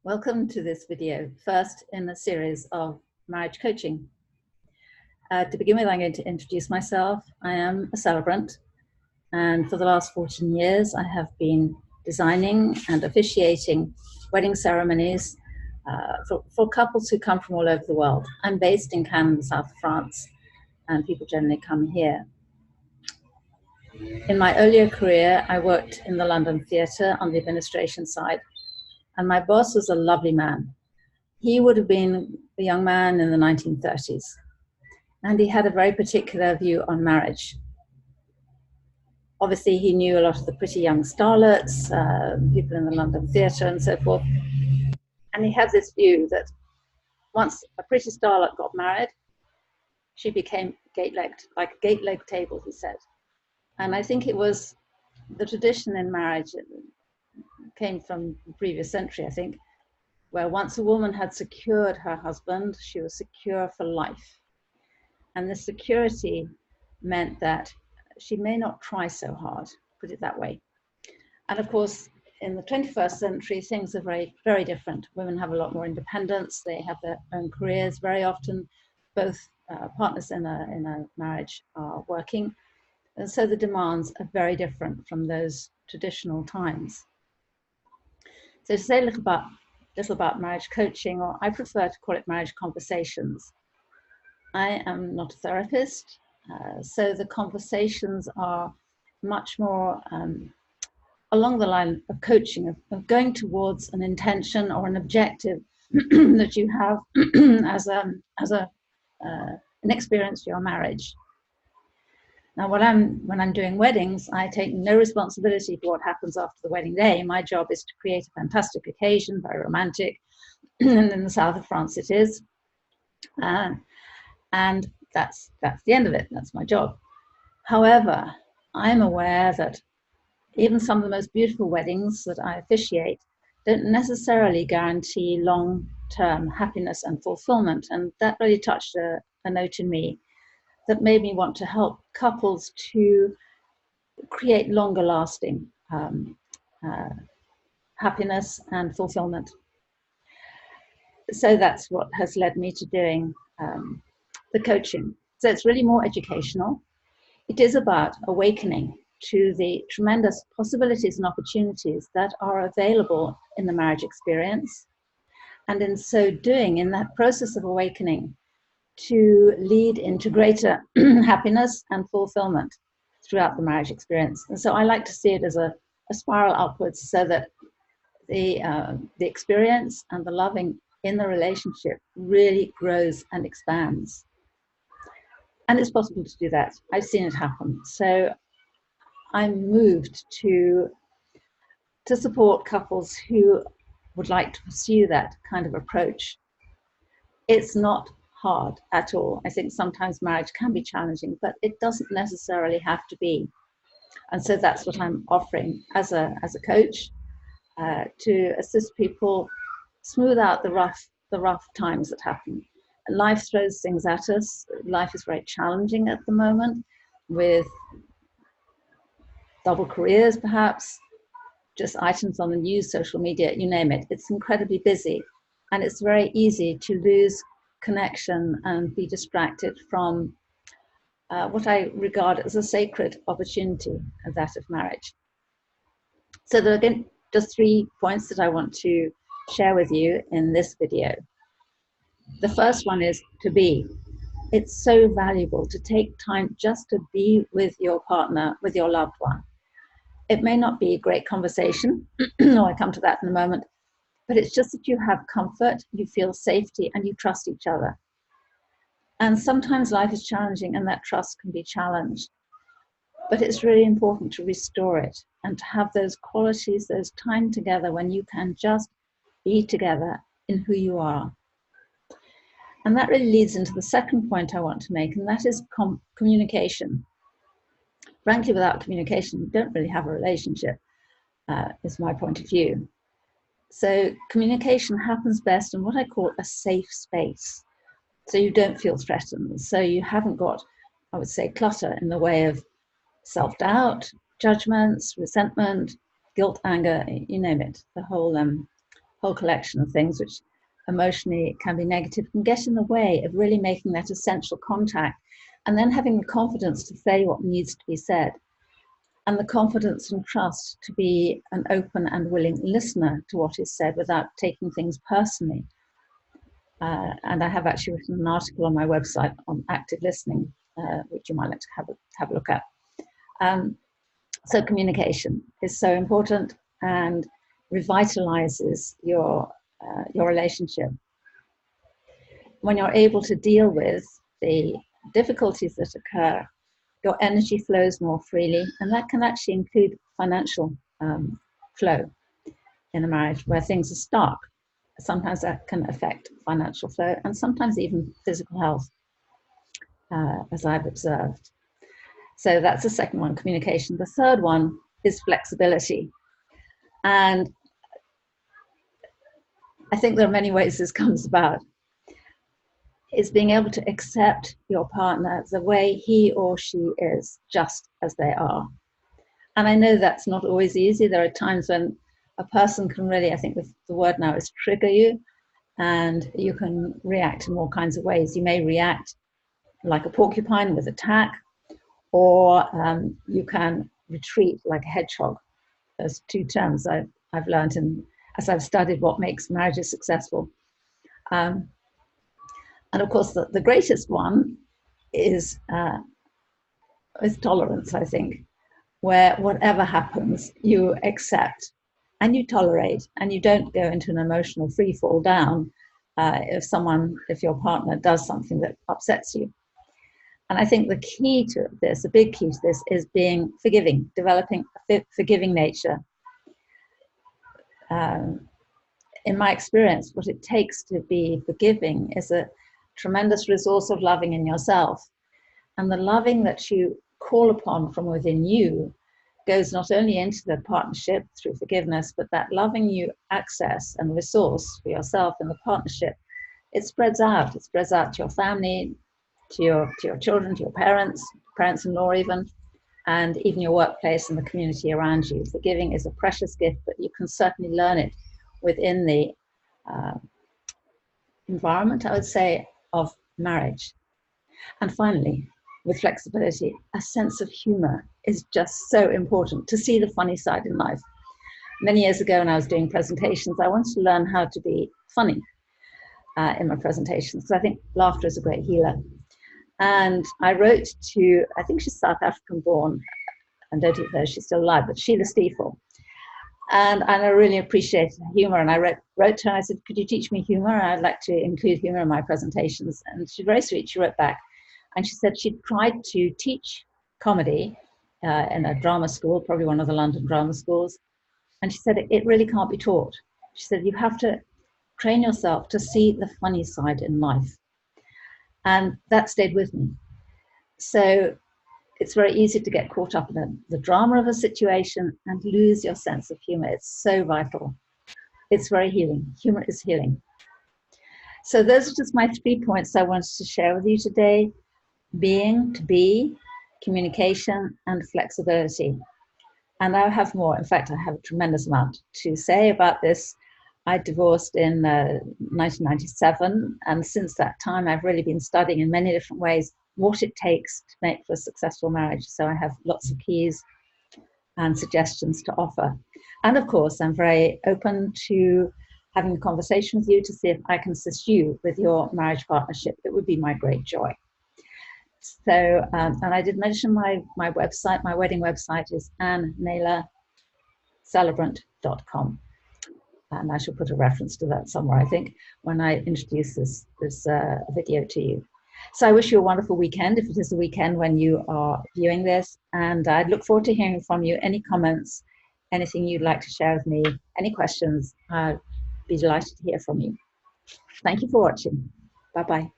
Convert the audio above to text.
Welcome to this video, first in a series of marriage coaching. To begin with, I'm going to introduce myself. I am a celebrant, and for the last 14 years, I have been designing and officiating wedding ceremonies for couples who come from all over the world. I'm based in Cannes, south of France, and people generally come here. In my earlier career, I worked in the London Theatre on the administration side, and my boss was a lovely man. He would have been a young man in the 1930s, and he had a very particular view on marriage. Obviously, he knew a lot of the pretty young starlets, people in the London Theatre and so forth, and he had this view that once a pretty starlet got married, she became gate-legged, like a gate-leg table, he said. And I think it was the tradition in marriage, it came from the previous century, I think, where once a woman had secured her husband, she was secure for life. And the security meant that she may not try so hard, put it that way. And of course, in the 21st century, things are very, very different. Women have a lot more independence. They have their own careers. Very often, both partners in a marriage are working. And so the demands are very different from those traditional times. So to say a little about marriage coaching, or I prefer to call it marriage conversations. I am not a therapist, so the conversations are much more along the line of coaching, of going towards an intention or an objective that you have as an experience for your marriage. Now, when I'm doing weddings, I take no responsibility for what happens after the wedding day. My job is to create a fantastic occasion, very romantic, and in the south of France it is. And that's the end of it. That's my job. However, I'm aware that even some of the most beautiful weddings that I officiate don't necessarily guarantee long-term happiness and fulfillment. And that really touched a note in me that made me want to help couples to create longer lasting happiness and fulfillment. So that's what has led me to doing the coaching. So it's really more educational. It is about awakening to the tremendous possibilities and opportunities that are available in the marriage experience. And in so doing, in that process of awakening, to lead into greater happiness and fulfillment throughout the marriage experience. And so I like to see it as a spiral upwards, so that the experience and the loving in the relationship really grows and expands. And it's possible to do that. I've seen it happen. So I'm moved to support couples who would like to pursue that kind of approach. It's not hard at all. I think sometimes marriage can be challenging, but it doesn't necessarily have to be. And so that's what I'm offering as a coach, to assist people smooth out the rough times that happen. Life throws things at us. Life is very challenging at the moment, with double careers perhaps, just items on the news, social media, you name it. It's incredibly busy, and it's very easy to lose connection and be distracted from what I regard as a sacred opportunity, that of marriage. So there are just 3 points that I want to share with you in this video. The first one is to be. It's so valuable to take time just to be with your partner, with your loved one. It may not be a great conversation, I'll come to that in a moment, but it's just that you have comfort, you feel safety, and you trust each other. And sometimes life is challenging and that trust can be challenged. But it's really important to restore it and to have those qualities, those time together when you can just be together in who you are. And that really leads into the second point I want to make, and that is communication. Frankly, without communication, you don't really have a relationship, is my point of view. So communication happens best in what I call a safe space. So you don't feel threatened. So you haven't got, I would say, clutter in the way of self-doubt, judgments, resentment, guilt, anger, you name it, the whole whole collection of things which emotionally can be negative, can get in the way of really making that essential contact, and then having the confidence to say what needs to be said, and the confidence and trust to be an open and willing listener to what is said without taking things personally. And I have actually written an article on my website on active listening, which you might like to have a look at. So communication is so important and revitalizes your relationship. When you're able to deal with the difficulties that occur, your energy flows more freely, and that can actually include financial flow in a marriage where things are stark. Sometimes that can affect financial flow and sometimes even physical health, as I've observed. So that's the second one, communication. The third one is flexibility. And I think there are many ways this comes about. Is being able to accept your partner the way he or she is, just as they are. And I know that's not always easy. There are times when a person can really, I think the word now is trigger you, and you can react in all kinds of ways. You may react like a porcupine with attack, or you can retreat like a hedgehog. Those two terms I've learned as I've studied what makes marriages successful. And of course, the greatest one is tolerance, I think, where whatever happens, you accept and you tolerate, and you don't go into an emotional free fall down if your partner does something that upsets you. And I think the key to this, a big key to this, is being forgiving, developing a forgiving nature. In my experience, what it takes to be forgiving is a tremendous resource of loving in yourself. And the loving that you call upon from within you goes not only into the partnership through forgiveness, but that loving you access and resource for yourself in the partnership, it spreads out. It spreads out to your family, to your children, to your parents-in-law even, and even your workplace and the community around you. Forgiving is a precious gift, but you can certainly learn it within the environment, I would say, of marriage. And finally, with flexibility, a sense of humor is just so important, to see the funny side in life. Many years ago when I was doing presentations, I wanted to learn how to be funny in my presentations, because I think laughter is a great healer. And I wrote to, I think she's South African born, and don't even know if she's still alive, but Sheila Stiefel. And I really appreciated her humor. And I wrote to her and I said, could you teach me humor? I'd like to include humor in my presentations. And she's very sweet. She wrote back and she said she'd tried to teach comedy in a drama school, probably one of the London drama schools. And she said, it really can't be taught. She said, you have to train yourself to see the funny side in life. And that stayed with me. So it's very easy to get caught up in the drama of a situation and lose your sense of humor. It's so vital. It's very healing. Humor is healing. So those are just my 3 points I wanted to share with you today. Being, to be, communication, and flexibility. And I have more. In fact, I have a tremendous amount to say about this. I divorced in 1997. And since that time, I've really been studying in many different ways what it takes to make for a successful marriage. So I have lots of keys and suggestions to offer. And of course, I'm very open to having a conversation with you to see if I can assist you with your marriage partnership. It would be my great joy. So, and I did mention my website. My wedding website is annenailercelebrant.com. And I shall put a reference to that somewhere, I think, when I introduce this video to you. So I wish you a wonderful weekend, if it is a weekend when you are viewing this. And I'd look forward to hearing from you. Any comments, anything you'd like to share with me, any questions, I'd be delighted to hear from you. Thank you for watching. Bye-bye.